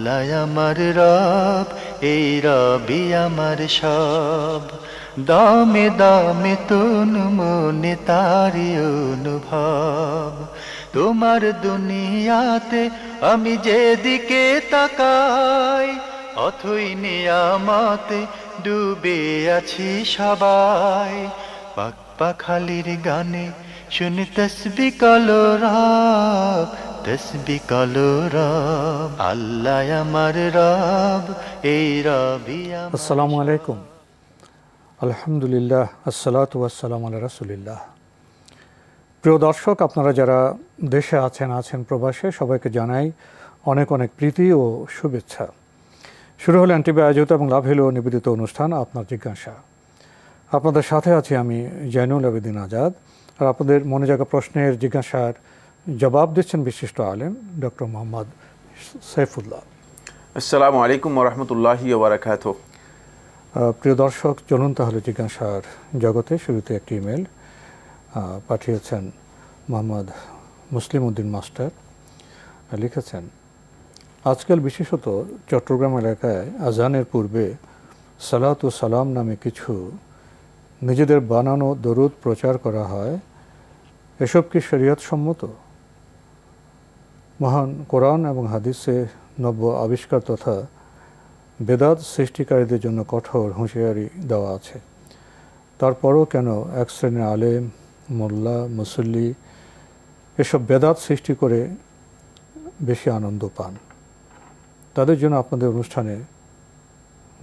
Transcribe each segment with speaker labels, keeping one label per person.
Speaker 1: আল্লাহ আমার রব, এই রবি আমার সব। দামে দামে তুন মনে তারি অনুভব। তোমার দুনিয়াতে আমি যেদিকে তাকাই, অথই নিয়ামতে ডুবে আছি সবাই। পাক পাখালির গানে শুনি তসবি কলরব, তসবি কলরব। আল্লাহ আমার রব, এই রবি আমার।
Speaker 2: আসসালামু আলাইকুম। আলহামদুলিল্লাহ, আসসালাতু ওয়াসসালামু আলা রাসূলিল্লাহ। প্রিয় দর্শক, আপনারা যারা দেশে আছেন প্রবাসে, সবাইকে জানাই অনেক অনেক প্রীতি ও শুভেচ্ছা। শুরু হলো এনটিভি আয়োজিত এবং লাভেলো নিবেদিত অনুষ্ঠান আপনার জিজ্ঞাসা। আপনাদের সাথে আছি আমি জয়নুল আবেদিন আজাদ। আর আপনাদের মনে জাগা প্রশ্নের জিজ্ঞাসার জবাব দিচ্ছেন বিশিষ্ট আলেম ডক্টর মোহাম্মদ সাইফুল্লাহ।
Speaker 3: আসসালামু আলাইকুম ওয়া রাহমাতুল্লাহি ওয়া বারাকাতুহু।
Speaker 2: প্রিয় দর্শক, চলুন তাহলে জিজ্ঞাসার জগতে। শুরুতে একটি ইমেল পাঠিয়েছেন মোহাম্মদ মুসলিম উদ্দিন মাস্টার। লিখেছেন, আজকাল বিশেষত চট্টগ্রাম এলাকায় আজানের পূর্বে সালাত ও সালাম নামে কিছু নিজেদের বানানো দরুদ প্রচার করা হয়। এসব কি শরীয়ত সম্মত? মহান কোরআন এবং হাদিসে নব্য আবিষ্কার তথা বেদাত সৃষ্টিকারীদের জন্য কঠোর হুঁশিয়ারি দেওয়া আছে। তারপরও কেন এক শ্রেণীর আলেম, মোল্লা, মুসল্লি এসব বেদাত সৃষ্টি করে বেশি আনন্দ পান? তাদের জন্য আপনাদের অনুষ্ঠানে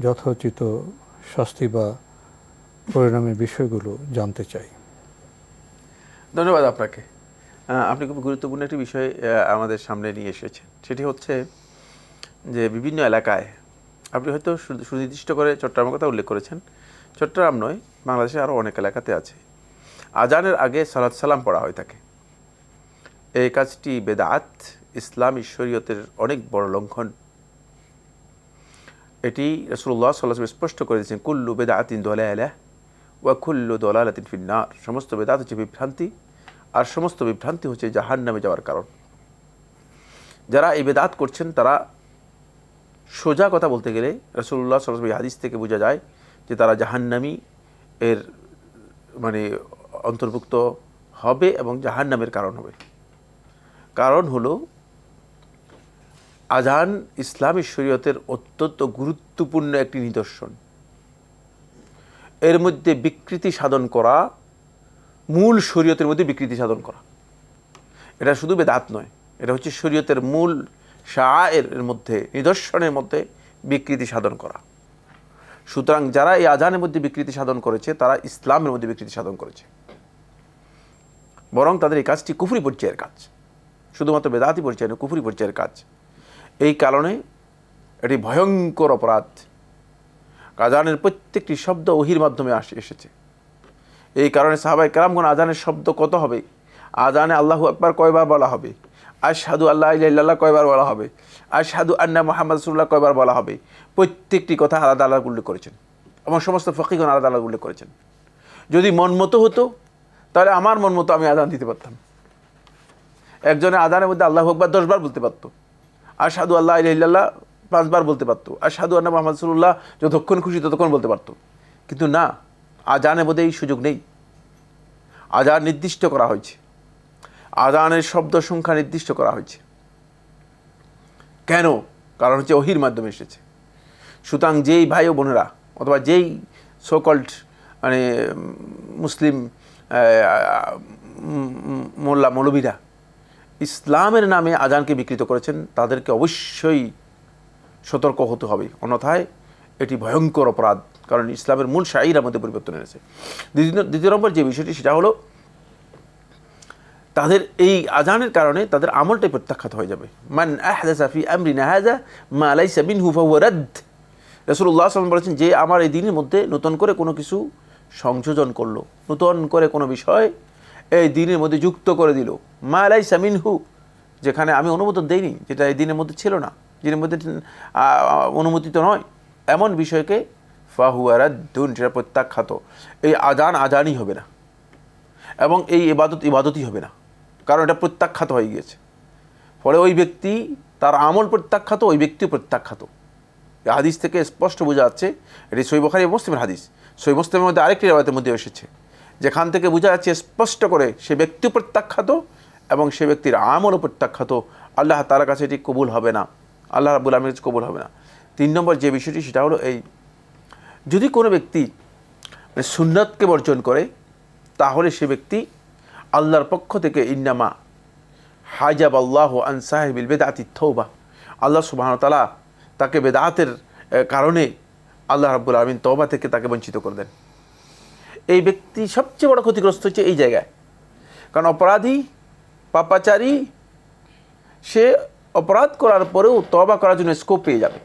Speaker 2: যথোচিত শাস্তি বা পরিণামের বিষয়গুলো জানতে চাই।
Speaker 3: ধন্যবাদ আপনাকে। আপনি খুব গুরুত্বপূর্ণ একটি বিষয় আমাদের সামনে নিয়ে এসেছেন। সেটি হচ্ছে যে বিভিন্ন এলাকায়, আপনি হয়তো সুনির্দিষ্ট করে চট্টগ্রামের কথা উল্লেখ করেছেন, চট্টগ্রাম নয়, বাংলাদেশে আরও অনেক এলাকাতে আছে, আজানের আগে সালাত সালাম পড়া হয়ে থাকে। এই কাজটি বেদাত, ইসলামী শরীয়তের অনেক বড় লঙ্ঘন। এটি রাসূলুল্লাহ সাল্লাল্লাহু আলাইহি ওয়াসাল্লাম স্পষ্ট করে দিয়েছেন, কুল্লু বেদাতিন দলালাহ ওয়া কুল্লু দলালাতিন ফিন্নার। সমস্ত বেদাত হচ্ছে বিভ্রান্তি, আর সমস্ত বিভ্রান্তি হচ্ছে জাহান্নামে যাওয়ার কারণ। যারা এই বেদাত করছেন তারা, সোজা কথা বলতে গেলে রাসূলুল্লাহ সাল্লাল্লাহু আলাইহি ওয়াসাল্লাম হাদিস থেকে বোঝা যায় যে তারা জাহান্নামী এর অন্তর্ভুক্ত হবে এবং জাহান্নামের কারণ হবে। কারণ হলো, আজান ইসলামী শরীয়তের অত্যন্ত গুরুত্বপূর্ণ একটি নিদর্শন। এর মধ্যে বিকৃতি সাধন করা, মূল শরীয়তের মধ্যে বিকৃতি সাধন করা, এটা শুধু বেদাত নয়, এটা হচ্ছে শরীয়তের মূল শাআয়ের মধ্যে, নিদর্শনের মধ্যে বিকৃতি সাধন করা। সুতরাং যারা এই আজানের মধ্যে বিকৃতি সাধন করেছে তারা ইসলামের মধ্যে বিকৃতি সাধন করেছে, বরং তাদের এই কাজটি কুফরি পর্যায়ের কাজ, শুধুমাত্র বেদাতি পর্যায়ে নয়, কুফরি পর্যায়ের কাজ। এই কারণে এটি ভয়ঙ্কর অপরাধ। আজানের প্রত্যেকটি শব্দ ওহির মাধ্যমে এসেছে। এই কারণে সাহাবায়ে কেরামগণ আজানের শব্দ কত হবে, আজানে আল্লাহু আকবার কয়বার বলা হবে, আশহাদু আল্লা ইলাহা ইল্লাল্লাহ কয়বার বলা হবে, আশহাদু আন্না মুহাম্মাদ রাসূলুল্লাহ কয়বার বলা হবে, প্রত্যেকটি কথা আলাদা আলাদা উল্লেখ করেছেন এবং সমস্ত ফকিহগণ আলাদা আলাদা উল্লেখ করেছেন। যদি মন মতো হতো তাহলে আমার মন মতো আমি আজান দিতে পারতাম। একজনের আজানের মধ্যে আল্লাহু আকবার 10 বার বলতে পারতো, আশহাদু আল্লা ইলাহা ইল্লাল্লাহ 5 বার বলতে পারতো, আশহাদু আন্না মুহাম্মাদ রাসূলুল্লাহ যতক্ষণ খুশি ততক্ষণ বলতে পারতো। কিন্তু না, আজানের মধ্যে এই সুযোগ নেই। আজান নির্দিষ্ট করা হয়েছে, আজানের শব্দ সংখ্যা নির্দিষ্ট করা হয়েছে। কেন? কারণ হচ্ছে ওহির মাধ্যমে এসেছে। সুতরাং যেই ভাই ও বোনেরা অথবা যেই সোকল্ড মুসলিম মোল্লা মৌলবীরা ইসলামের নামে আজানকে বিকৃত করেছেন, তাদেরকে অবশ্যই সতর্ক হতে হবে, অন্যথায় এটি ভয়ঙ্কর অপরাধ। কারণ ইসলামের মূল শাইরার মধ্যে পরিবর্তন এনেছে। দ্বিতীয় নম্বর যে বিষয়টি, সেটা হলো তাদের এই আজানের কারণে তাদের আমলটাই প্রত্যাখ্যাত হয়ে যাবে। মান আহদাসা ফি আমরিনা হাযা মা লাইসা মিনহু ফাহুয়া রাদ্দ। রাসূলুল্লাহ সাল্লাল্লাহু আলাইহি ওয়াসাল্লাম বলেছেন, যে আমার এই দ্বীনের মধ্যে নতুন করে কোনো কিছু সংযোজন করলো, নতুন করে কোনো বিষয় এই দ্বীনের মধ্যে যুক্ত করে দিল, মা লাইসা মিনহু, যেখানে আমি অনুমোদন দেইনি, যেটা এই দ্বীনের মধ্যে ছিল না, দ্বীনের মধ্যে অনুমোদিত নয়, এমন বিষয়কে ফাহুয়া রাদ্দুন, সেটা প্রত্যাখ্যাত। এই আজান আজানই হবে না এবং এই ইবাদত ইবাদতই হবে না, কারণ এটা প্রত্যাখ্যাত হয়ে গিয়েছে। ফলে ওই ব্যক্তি তার আমল প্রত্যাখ্যাত, ওই ব্যক্তিও প্রত্যাখ্যাত। এই হাদিস থেকে স্পষ্ট বোঝা যাচ্ছে, এটি সহিহ বুখারী এবং মুসলিমের হাদিস। সহিহ মুসলিমের মধ্যে আরেকটি রাওয়ায়াতের মধ্যে এসেছে, যেখান থেকে বোঝা যাচ্ছে স্পষ্ট করে সে ব্যক্তিও প্রত্যাখ্যাত এবং সে ব্যক্তির আমলও প্রত্যাখ্যাত। আল্লাহ তাআলার কাছে এটি কবুল হবে না, আল্লাহ রাব্বুল আলামিনের কাছে কবুল হবে না। 3 নম্বর যে বিষয়টি, সেটা হলো এই, যদি কোনো ব্যক্তি সুন্নাতকে বর্জন করে, তাহলে সে ব্যক্তি আল্লাহর পক্ষ থেকে ইন্নামা হাজাব আল্লাহ আন সাহিবিল বেদাতি তওবা, আল্লাহ সুবহানাহু ওয়া তাআলা তাকে বেদাতের কারণে আল্লাহ রাব্বুল আলামিন তওবা থেকে তাকে বঞ্চিত করে দেন। এই ব্যক্তি সবচেয়ে বড় ক্ষতিগ্রস্ত হচ্ছে এই জায়গায়, কারণ অপরাধী, পাপাচারী, সে অপরাধ করার পরেও তওবা করার জন্য স্কোপ পেয়ে যাবে।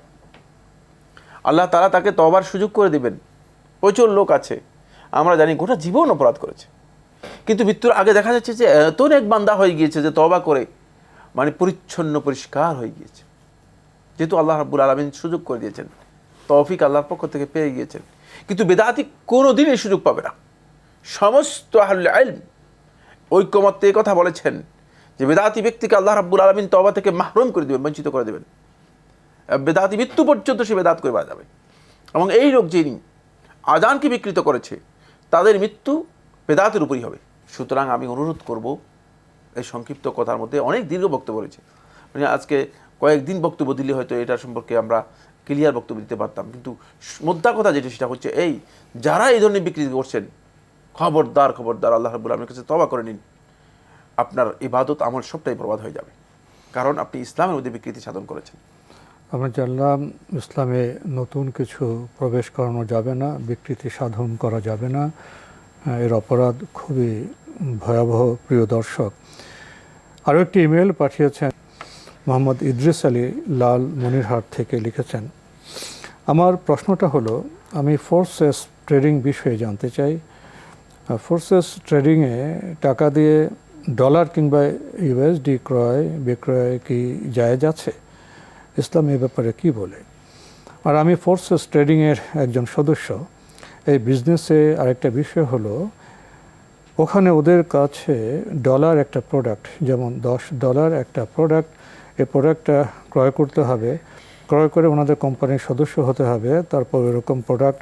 Speaker 3: আল্লাহ তাআলা তাকে তওবার সুযোগ করে দেবেন। প্রচুর লোক আছে, আমরা জানি গোটা জীবন অপরাধ করেছে, কিন্তু মৃত্যুর আগে দেখা যাচ্ছে যে এত নেক বান্দা হয়ে গিয়েছে যে তওবা করে মানে পরিচ্ছন্ন পরিষ্কার হয়ে গিয়েছে, যেহেতু আল্লাহ রাব্বুল আলামিন সুযোগ করে দিয়েছেন, তৌফিক আল্লাহর পক্ষ থেকে পেয়ে গিয়েছেন। কিন্তু বেদাতি কোনোদিন এই সুযোগ পাবে না। সমস্ত আহলুল ইলম ঐক্যমত্যে এই কথা বলেছেন যে বেদাতি ব্যক্তিকে আল্লাহ রাব্বুল আলামিন তওবা থেকে মাহরুম করে দেবেন, বঞ্চিত করে দেবেন। বেদাতি মৃত্যু পর্যন্ত সে বেদাত করে বেড়া যাবে। এবং এই লোক যিনি আযানকে বিকৃত করেছে, তাদের মৃত্যু বেদাতের উপরই হবে। সুতরাং আমি অনুরোধ করব, এই সংক্ষিপ্ত কথার মধ্যে অনেক দীর্ঘ বক্তব্য রয়েছে, মানে আজকে কয়েকদিন বক্তব্য দিলে হয়তো এটা সম্পর্কে আমরা ক্লিয়ার বক্তব্য দিতে পারতাম, কিন্তু মোদ্দা কথা যেটা সেটা হচ্ছে এই, যারা এই ধরনের বিকৃতি করছেন, খবরদার খবরদার, আল্লাহ রাব্বুল আলামিনের কাছে তওবা করে নিন। আপনার ইবাদত আমল সবটাই বরবাদ হয়ে যাবে, কারণ আপনি ইসলামের মধ্যে বিকৃতি সাধন করেছেন।
Speaker 2: আমরা জানলাম ইসলামে নতুন কিছু প্রবেশ করানো যাবে না, বিকৃতি সাধন করা যাবে না, এর অপরাধ খুবই ভয়াবহ। প্রিয় দর্শক, আরও একটি ইমেল পাঠিয়েছেন মোহাম্মদ ইদ্রিস আলী লাল মনিরহাট থেকে, লিখেছেন, আমার প্রশ্নটা হলো, আমি ফোরসেস ট্রেডিং বিষয়ে জানতে চাই। ফোরসেস ট্রেডিংয়ে টাকা দিয়ে ডলার কিংবা ইউএসডি ক্রয় বিক্রয় কি জায়েজ আছে? ইসলাম এ ব্যাপারে কি বলে? আর আমি ফোরসেস ট্রেডিংয়ের একজন সদস্য। এই বিজনেসে আরেকটা বিষয় হলো, ওখানে ওদের কাছে ডলার একটা প্রোডাক্ট, যেমন $10 একটা প্রোডাক্ট, এই প্রোডাক্টটা ক্রয় করতে হবে, ক্রয় করে ওনাদের কোম্পানির সদস্য হতে হবে, তারপর এরকম প্রোডাক্ট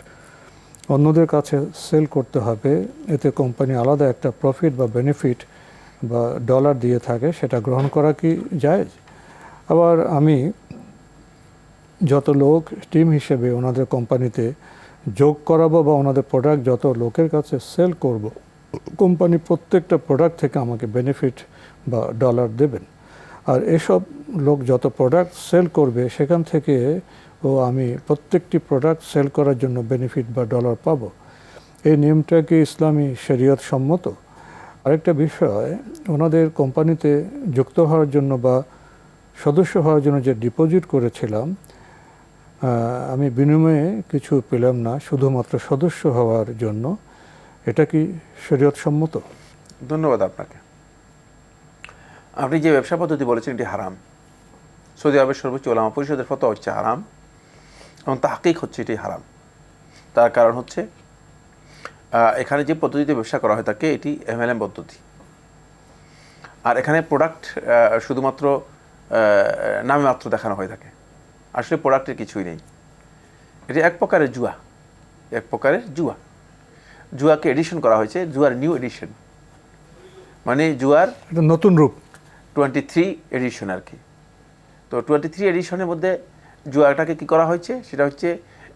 Speaker 2: অন্যদের কাছে সেল করতে হবে। এতে কোম্পানি আলাদা একটা প্রফিট বা বেনিফিট বা ডলার দিয়ে থাকে, সেটা গ্রহণ করা কি জায়েজ? আবার আমি যত লোক টিম হিসেবে ওনাদের কোম্পানিতে যোগ করাবো বা ওনাদের প্রোডাক্ট যত লোকের কাছে সেল করব, কোম্পানি প্রত্যেকটা প্রোডাক্ট থেকে আমাকে বেনিফিট বা ডলার দেবেন। আর এসব লোক যত প্রোডাক্ট সেল করবে, সেখান থেকে আমি প্রত্যেকটি প্রোডাক্ট সেল করার জন্য বেনিফিট বা ডলার পাবো। এই নিয়মটা কি ইসলামী শরীয়ত সম্মত? আরেকটা বিষয়, ওনাদের কোম্পানিতে যুক্ত হওয়ার জন্য বা সদস্য হওয়ার জন্য যে ডিপোজিট করেছিলাম, আমি বিনিময়ে কিছু পেলাম না, শুধুমাত্র সদস্য হওয়ার জন্য, এটা কি শরীয়ত সম্মত?
Speaker 3: ধন্যবাদ আপনাকে। আপনি যে ব্যবসা পদ্ধতি বলেছেন এটি হারাম। সৌদি আরবের সর্বোচ্চ উলামা পরিষদের ফতোয়া হচ্ছে হারাম, এবং তাহকিক হচ্ছে এটি হারাম। তার কারণ হচ্ছে এখানে যে পদ্ধতিতে ব্যবসা করা হয় তাকে এটি MLM পদ্ধতি। আর এখানে প্রোডাক্ট শুধুমাত্র নামে মাত্র দেখানো হয়ে থাকে, আসলে প্রোডাক্টের কিছুই নেই। এটি এক প্রকারের জুয়া, এক প্রকারের জুয়া। জুয়াকে এডিশন করা হয়েছে, জুয়ার নিউ এডিশন, মানে জুয়ার
Speaker 2: নতুন রূপ,
Speaker 3: 23 এডিশন আর কি। তো 23 এডিশনের মধ্যে জুয়াটাকে কি করা হয়েছে, সেটা হচ্ছে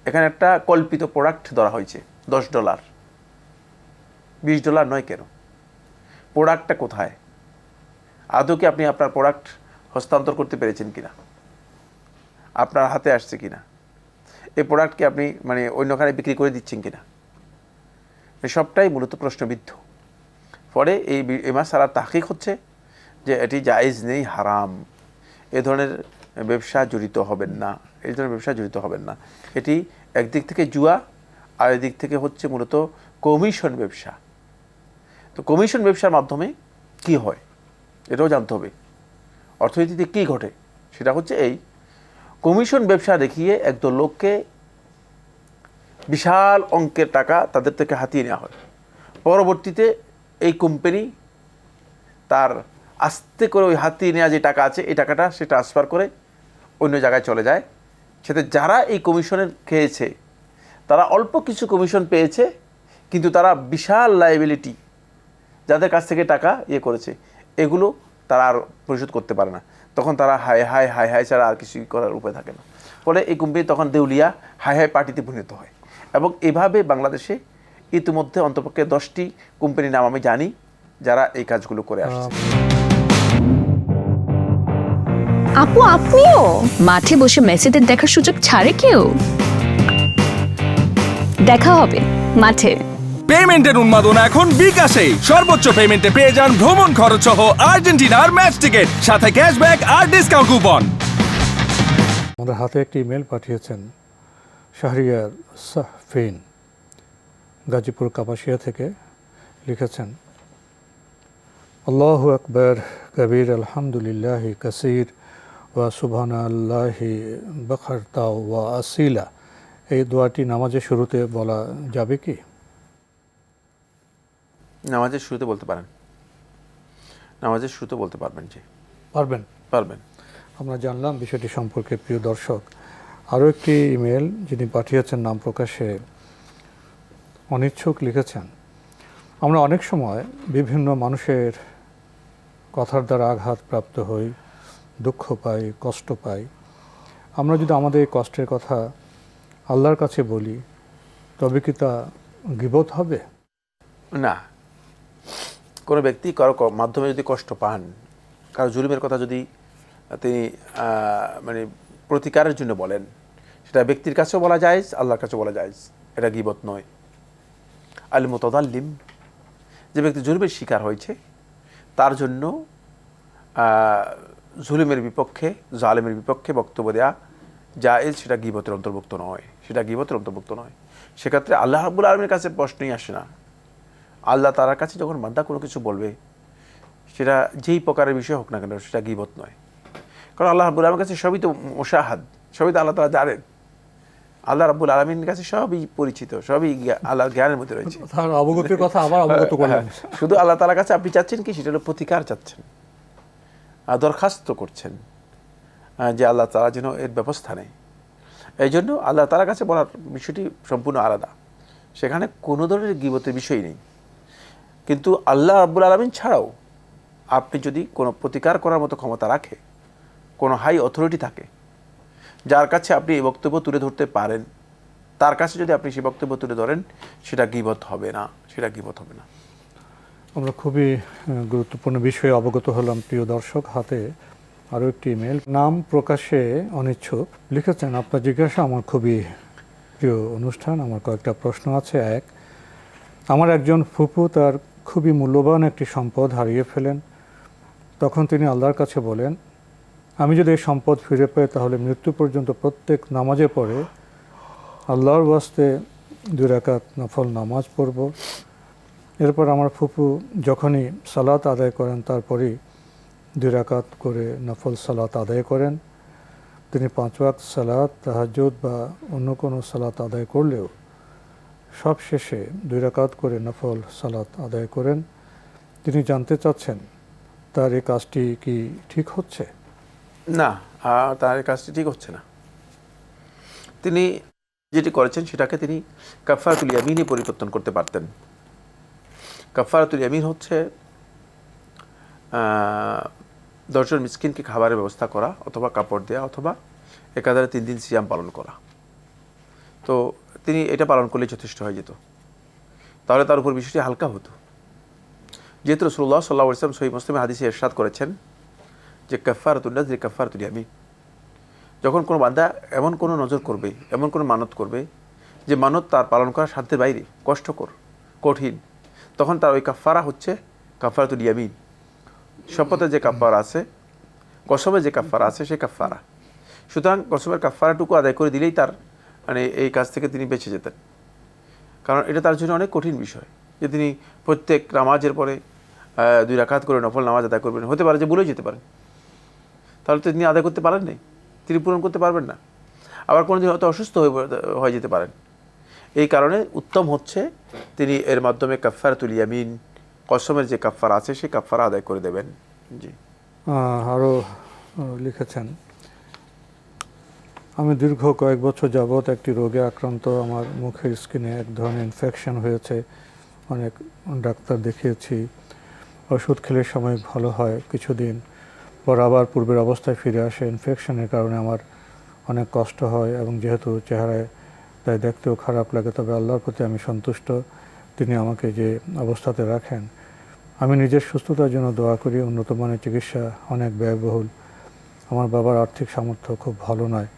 Speaker 3: এখানে একটা কল্পিত প্রোডাক্ট ধরা হয়েছে, $10, $20 নয়। কেন? প্রোডাক্টটা কোথায়? আদৌ কি আপনি আপনার প্রোডাক্ট হস্তান্তর করতে পেরেছেন কিনা, আপনার হাতে আসছে কিনা, এই প্রোডাক্টকে আপনি মানে অন্যখানে বিক্রি করে দিচ্ছেন কিনা, সবটাই মূলত প্রশ্নবিদ্ধ। ফলে এই মাসআলার তাহকিক হচ্ছে যে এটি জায়েজ নেই, হারাম। এ ধরনের ব্যবসা জড়িত হবেন না, এই ধরনের ব্যবসা জড়িত হবেন না। এটি একদিক থেকে জুয়া, আর এদিক থেকে হচ্ছে মূলত কমিশন ব্যবসা। তো কমিশন ব্যবসার মাধ্যমে কি হয় এটাও জানতে হবে, অর্থনীতিতে কী ঘটে সেটা হচ্ছে এই কমিশন ব্যবসা দেখিয়ে একদল লোককে বিশাল অঙ্কের টাকা তাদের থেকে হাতিয়ে নেওয়া হয়। পরবর্তীতে এই কোম্পানি তার আস্তে করে ওই হাতিয়ে নেওয়া যে টাকা আছে, এই টাকাটা সে ট্রান্সফার করে অন্য জায়গায় চলে যায়, সেতে যারা এই কমিশনের খেয়েছে তারা অল্প কিছু কমিশন পেয়েছে, কিন্তু তারা বিশাল লায়াবিলিটি, যাদের কাছ থেকে টাকা করেছে, এগুলো তারা আর পরিশোধ করতে পারে না। তখন তারা হাই হাই হাই হাই ছাড়া আর কিছুই করার উপায় থাকে না। ফলে এই কোম্পানি তখন দেউলিয়া হাই হাই পার্টিতে পরিণত হয়। এবং এভাবে বাংলাদেশে ইতিমধ্যে অন্তপক্ষে 10টি কোম্পানির নাম আমি জানি যারা এই কাজগুলো করে আসছে।
Speaker 4: আপু, আপনিও মাঠে বসে মেসিদের দেখার সুযোগ ছাড়ে কেউ? দেখা হবে মাঠে।
Speaker 5: পেমেন্টের উন্মাদনা এখন বিকাশে। সর্বোচ্চ পেমেন্টে পেয়ে যান ভ্রমণ খরচ সহ আর্জেন্টিনার ম্যাচ টিকিট, সাথে ক্যাশব্যাক আর ডিসকাউন্ট কুপন।
Speaker 2: আমাদের হাতে একটি ইমেল পাঠিয়েছেন শাহরিয়ার সাহফিন, গাজীপুর কাপাসিয়া থেকে। লিখেছেন, আল্লাহু আকবার কবির, আলহামদুলিল্লাহি কাসির, ওয়া সুবহানাল্লাহি বাখারতা ওয়া আসিলা। এই দোয়াটি নামাজের শুরুতে বলা যাবে কি?
Speaker 3: নামাজের শুরুতে বলতে পারেন, নামাজের শুরুতে বলতে পারবেন। জি
Speaker 2: পারবেন,
Speaker 3: পারবেন।
Speaker 2: আমরা জানলাম বিষয়টি সম্পর্কে। প্রিয় দর্শক, আরও একটি ইমেল যিনি পাঠিয়েছেন নাম প্রকাশে অনিচ্ছুক, লিখেছেন, আমরা অনেক সময় বিভিন্ন মানুষের কথার দ্বারা আঘাতপ্রাপ্ত হই, দুঃখ পাই, কষ্ট পাই। আমরা যদি আমাদের এই কষ্টের কথা আল্লাহর কাছে বলি, তবে কি তা গীবত হবে?
Speaker 3: না, কোনো ব্যক্তি কারো মাধ্যমে যদি কষ্ট পান, কারো জুলুমের কথা যদি তিনি মানে প্রতিকারের জন্য বলেন, সেটা ব্যক্তির কাছেও বলা যায়, আল্লাহর কাছেও বলা যায়, এটা গীবত নয়। আল মুতাযাল্লিম, যে ব্যক্তি জুলুমের শিকার হয়েছে, তার জন্য জুলুমের বিপক্ষে, জালেমের বিপক্ষে বক্তব্য দেয়া জায়েজ, সেটা গীবতের অন্তর্ভুক্ত নয়, সেটা গীবতের অন্তর্ভুক্ত নয়। সেক্ষেত্রে আল্লাহ রাব্বুল আলামিনের কাছে প্রশ্নই আসে না। আল্লাহ তাআলার কাছে যখন বান্দা কোনো কিছু বলবে, সেটা যেই প্রকারের বিষয় হোক না কেন, সেটা গীবত নয়। কারণ আল্লাহ রাব্বুল আলামিনের কাছে সবই তো মুশাহাদ, সবই তো আল্লাহ তাআলা জানেন। আল্লাহ রাব্বুল আলামিনের কাছে সবই পরিচিত, সবই আল্লাহর জ্ঞানের মধ্যে রয়েছে।
Speaker 2: তার অবগতির কথা আবার অবগত করলেন।
Speaker 3: শুধু আল্লাহ তাআলার কাছে আপনি চাচ্ছেন কি? সেটা হলো প্রতিকার চাচ্ছেন, দরখাস্ত করছেন যে আল্লাহ তাআলা যেন এর ব্যবস্থা নেয়। এই জন্য আল্লাহ তাআলার কাছে বলার বিষয়টি সম্পূর্ণ আলাদা, সেখানে কোনো ধরনের গীবতের বিষয় নেই। কিন্তু আল্লাহ রাব্বুল আলামিন ছাড়াও আপনি যদি কোনো প্রতিকার করার মতো ক্ষমতা রাখে, কোনো হাই অথরিটি থাকে, যার কাছে আপনি এই বক্তব্য তুলে ধরতে পারেন, তার কাছে যদি আপনি সেই বক্তব্য তুলে ধরেন, সেটা গীবত হবে না, সেটা গীবত হবে না।
Speaker 2: আমরা খুবই গুরুত্বপূর্ণ বিষয়ে অবগত হলাম। প্রিয় দর্শক, হাতে আরও একটি ইমেল, নাম প্রকাশে অনিচ্ছুক, লিখেছেন, আপনার জিজ্ঞাসা আমার খুবই প্রিয় অনুষ্ঠান। আমার কয়েকটা প্রশ্ন আছে। এক, আমার একজন ফুপু তার খুবই মূল্যবান একটি সম্পদ হারিয়ে ফেলেন। তখন তিনি আল্লাহর কাছে বলেন, আমি যদি এই সম্পদ ফিরে পাই, তাহলে মৃত্যু পর্যন্ত প্রত্যেক নামাজে পড়ে আল্লাহর ওয়াস্তে 2 রাকাত নফল নামাজ পড়ব। এরপর আমার ফুপু যখনই সালাত আদায় করেন, তারপরই 2 রাকাত করে নফল সালাত আদায় করেন। তিনি 5 ওয়াক্ত সালাত, তাহাজ্জুদ বা অন্য কোনো সালাত আদায় করলেও সব শেষে 2 রাকাত করে নফল সালাত আদায় করেন। তিনি জানতে চাচ্ছেন, তার এই কাজটি কি ঠিক হচ্ছে?
Speaker 3: না, তার এই কাজটি ঠিক হচ্ছে না। তিনি যেটি করেছেন সেটাকে তিনি কাফারাতুল ইয়ামিনে পরিবর্তন করতে পারতেন। কাফারাতুল ইয়ামিন হচ্ছে 10 জন মিসকিনকে খাবারের ব্যবস্থা করা, অথবা কাপড় দেওয়া, অথবা একাধারে 3 দিন সিয়াম পালন করা। তো তিনি এটা পালন করলেই যথেষ্ট হয়ে যেত, তাহলে তার উপর বিষয়টি হালকা হতো। যেহেতু রাসূলুল্লাহ সাল্লাল্লাহু আলাইহি ওয়াসাল্লাম সহিহ মুসলিমে হাদিসে ইরশাদ করেছেন যে কাফারাতুন নাযরি কাফারাতুল ইয়ামিন, যখন কোনো বান্দা এমন কোনো নজর করবে, এমন কোনো মানত করবে যে মানত তার পালন করা সাধ্যের বাইরে, কষ্টকর, কঠিন, তখন তার ওই কাফারা হচ্ছে কাফারাতুল ইয়ামিন। শপথের যে কাফারা আছে, কসমের যে কাফারা আছে, সেই কাফারা। সুতরাং কসমের কাফারাটুকু আদায় করে দিলেই তার মানে এই কাজ থেকে তিনি বেঁচে যেতেন। কারণ এটা তার জন্য অনেক কঠিন বিষয় যে তিনি প্রত্যেক নামাজের পরে 2 রাকাত করে নফল নামাজ আদায় করবেন। হতে পারে যে ভুলে যেতে পারেন, তাহলে তো তিনি আদায় করতে পারেন নাই, তিনি পূরণ করতে পারবেন না। আবার কোনো দিন হয়তো অসুস্থ হয়ে যেতে পারেন। এই কারণে উত্তম হচ্ছে তিনি এর মাধ্যমে কাফারাতুল ইয়ামিন, কসমের যে কাফারা আছে, সেই কাফারা আদায় করে দেবেন। জি।
Speaker 2: আরও লিখেছেন, আমি দীর্ঘ কয়েক বছর যাবৎ একটি রোগে আক্রান্ত। আমার মুখের স্কিনে এক ধরনের ইনফেকশন হয়েছে। অনেক ডাক্তার দেখিয়েছি, ওষুধ খেলে সময় ভালো হয়, কিছুদিন পর আবার পূর্বের অবস্থায় ফিরে আসে। ইনফেকশনের কারণে আমার অনেক কষ্ট হয় এবং যেহেতু চেহারায় তাই দেখতেও খারাপ লাগে, তবে আল্লাহর প্রতি আমি সন্তুষ্ট, তিনি আমাকে যে অবস্থাতে রাখেন। আমি নিজের সুস্থতার জন্য দোয়া করি। উন্নত মানের চিকিৎসা অনেক ব্যয়বহুল, আমার বাবার আর্থিক সামর্থ্য খুব ভালো নয়।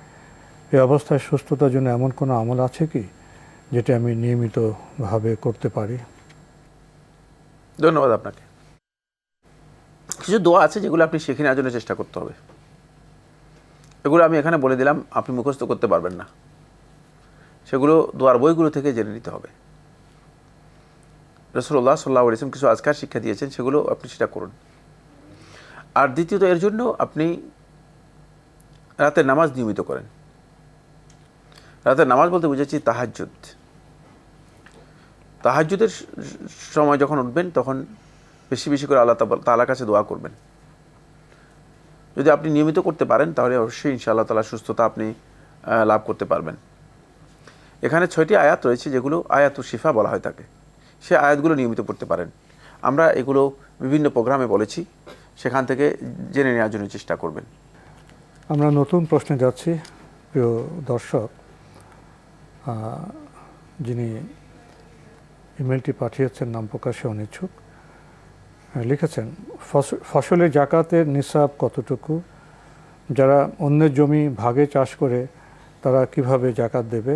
Speaker 2: এই অবস্থায় সুস্থতার জন্য এমন কোনো আমল আছে কি যেটা আমি নিয়মিতভাবে করতে পারি?
Speaker 3: ধন্যবাদ আপনাকে। কিছু দোয়া আছে যেগুলো আপনি শিখে নেওয়ার জন্য চেষ্টা করতে হবে। এগুলো আমি এখানে বলে দিলাম, আপনি মুখস্থ করতে পারবেন না, সেগুলো দোয়ার বইগুলো থেকে জেনে নিতে হবে। রাসূলুল্লাহ সাল্লাল্লাহু আলাইহি ওয়াসাল্লাম কিছু আজকার শিক্ষা দিয়েছেন, সেগুলো আপনি সেটা করুন। আর দ্বিতীয়ত, এর জন্য আপনি রাতের নামাজ নিয়মিত করেন। রাতের নামাজ বলতে বুঝেছি তাহাজ্জুদ। তাহাজ্জুদের সময় যখন উঠবেন তখন বেশি বেশি করে আল্লাহ তাআলার কাছে দোয়া করবেন। যদি আপনি নিয়মিত করতে পারেন তাহলে অবশ্যই ইনশাআল্লাহ তাআলা সুস্থতা আপনি লাভ করতে পারবেন। এখানে 6টি আয়াত রয়েছে যেগুলো আয়াতুশ শিফা বলা হয় থাকে, সে আয়াতগুলো নিয়মিত পড়তে পারেন। আমরা এগুলো বিভিন্ন প্রোগ্রামে বলেছি, সেখান থেকে জেনে নেওয়ার জন্য চেষ্টা করবেন।
Speaker 2: আমরা নতুন প্রশ্নে যাচ্ছি। প্রিয় দর্শক, যিনি ইমেলটি পাঠিয়েছেন নাম প্রকাশে অনিচ্ছুক, লিখেছেন, ফসলের জাকাতের নিসাব কতটুকু? যারা অন্যের জমি ভাগে চাষ করে তারা কিভাবে জাকাত দেবে?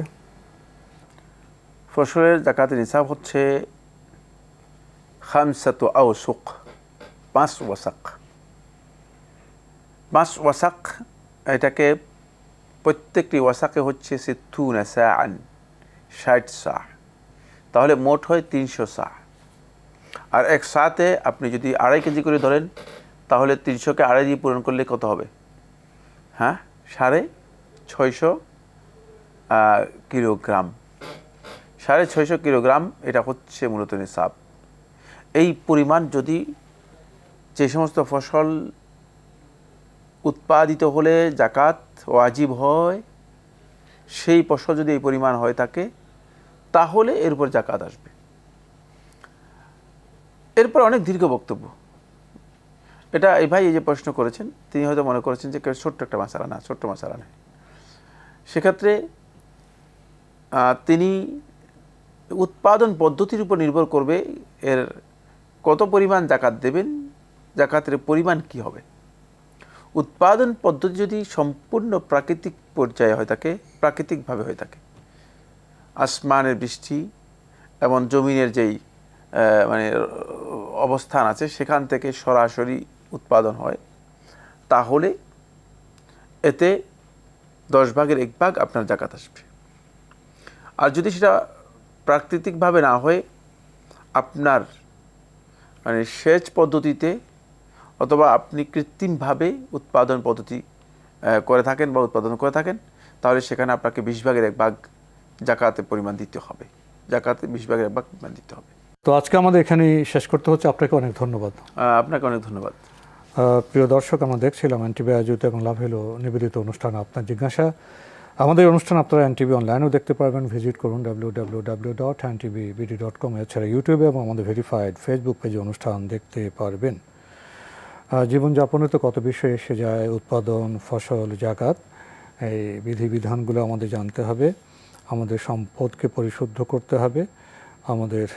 Speaker 3: ফসলের জাকাতের নিসাব হচ্ছে 5 আওসুক, 5 ওয়াসাক। 5 ওয়াসাক, এটাকে প্রত্যেকটি ওয়াসাকে হচ্ছে 60 সাআন, 60 সা, তাহলে মোট হয় 300 সা। আর এক সাথে আপনি যদি 2.5 কেজি করে ধরেন তাহলে 300কে 2.5 দিয়ে পূরণ করলে কত হবে? হ্যাঁ, 650 কিলোগ্রাম। 650 কিলোগ্রাম, এটা হচ্ছে মূলত নিসাব। এই পরিমাণ যদি যে সমস্ত ফসল উৎপাদিত হলে জাকাত ওয়াজিব হয়, সেই ফসল যদি এই পরিমাণ হয় থাকে তাহলে এর উপর জাকাত আসবে। এরপর অনেক দীর্ঘ বক্তব্য। এটা এই ভাই এই যে প্রশ্ন করেছেন তিনি হয়তো মনে করেছেন যে ছোট্ট একটা মাসালা, না, ছোট্ট মাসালা নয়। সেক্ষেত্রে তিনি উৎপাদন পদ্ধতির উপর নির্ভর করবে এর কত পরিমাণ জাকাত দেবেন, জাকাতের পরিমাণ কি হবে। উৎপাদন পদ্ধতি যদি সম্পূর্ণ প্রাকৃতিক পর্যায়ে হয়ে থাকে, প্রাকৃতিকভাবে হয়ে থাকে, আসমানের বৃষ্টি এবং জমিনের যেই মানে অবস্থান আছে সেখান থেকে সরাসরি উৎপাদন হয়, তাহলে এতে 10 ভাগের 1 ভাগ আপনার জাকাত আসবে। আর যদি সেটা প্রাকৃতিকভাবে না হয়ে আপনার মানে সেচ পদ্ধতিতে অথবা আপনি কৃত্রিমভাবে উৎপাদন পদ্ধতি করে থাকেন বা উৎপাদন করে থাকেন, তাহলে সেখানে আপনাকে 20 ভাগের 1 ভাগ জাকাতের পরিমাণ দিতে হবে। জাকাতে 20 ভাগের 1 ভাগ পরিমাণ দিতে হবে।
Speaker 2: তো আজকে আমাদের এখানেই শেষ করতে হচ্ছে। আপনাকে অনেক ধন্যবাদ।
Speaker 3: আপনাকে অনেক ধন্যবাদ।
Speaker 2: প্রিয় দর্শক, আমরা দেখছিলাম এনটিভি আয়োজিত এবং লাভ হলো নিবেদিত অনুষ্ঠান আপনার জিজ্ঞাসা। আমাদের অনুষ্ঠান আপনারা এনটিভি অনলাইনেও দেখতে পারবেন। ভিজিট করুন www.ntvbd.com। এছাড়া ইউটিউবে এবং আমাদের ভেরিফাইড ফেসবুক পেজে অনুষ্ঠান দেখতে পারবেন। জীবনযাপনে তো কত বিষয় এসে যায়, উৎপাদন, ফসল, জাকাত, এই বিধিবিধানগুলো আমাদের জানতে হবে। আমাদের সম্পদকে পরিশুদ্ধ করতে হবে, আমাদের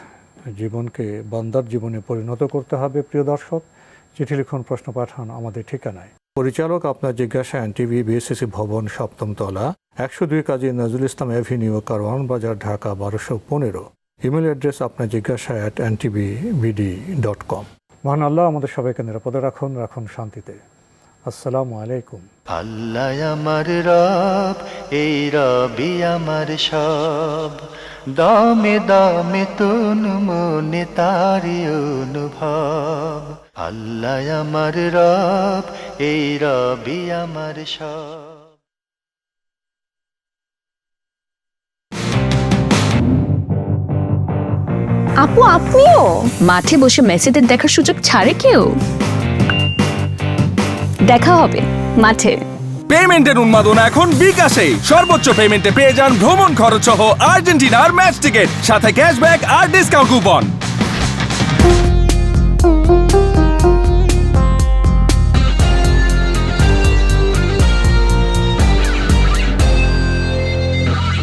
Speaker 2: জীবনকে বান্দার জীবনে পরিণত করতে হবে। প্রিয় দর্শক, চিঠি লিখুন, প্রশ্ন পাঠান আমাদের ঠিকানায়। পরিচালক আপনার জিজ্ঞাসা, এনটিভি, বিএসসিসি ভবন, 7ম তলা, 102 কাজী নজরুল ইসলাম এভিনিউ, কারওয়ান বাজার, ঢাকা 1215। ইমেল অ্যাড্রেস আপনার জিজ্ঞাসা @ntvbd.com। মহান আল্লাহ আমাদের সবাইকে নিরাপদে রাখুন, রাখুন শান্তিতে। আসসালামু আলাইকুম।
Speaker 1: আল্লাহ আমার রব, এই রবি আমার সব, দামে দামে তুন মনে তারি অনুভব। আল্লাহ আমার রব, এই রবি আমার সব।
Speaker 4: আপু আপনিও মাঠে বসে মেসিদের দেখার সুযোগ ছাড়ে কেউ? দেখা হবে মাঠে।
Speaker 5: পেমেন্টের উন্মাদনা এখন বিকাশে। সর্বোচ্চ পেমেন্টে পেয়ে যান ভ্রমণ খরচ সহ আর্জেন্টিনার ম্যাচ টিকিট, সাথে ক্যাশব্যাক আর ডিসকাউন্ট কুপন।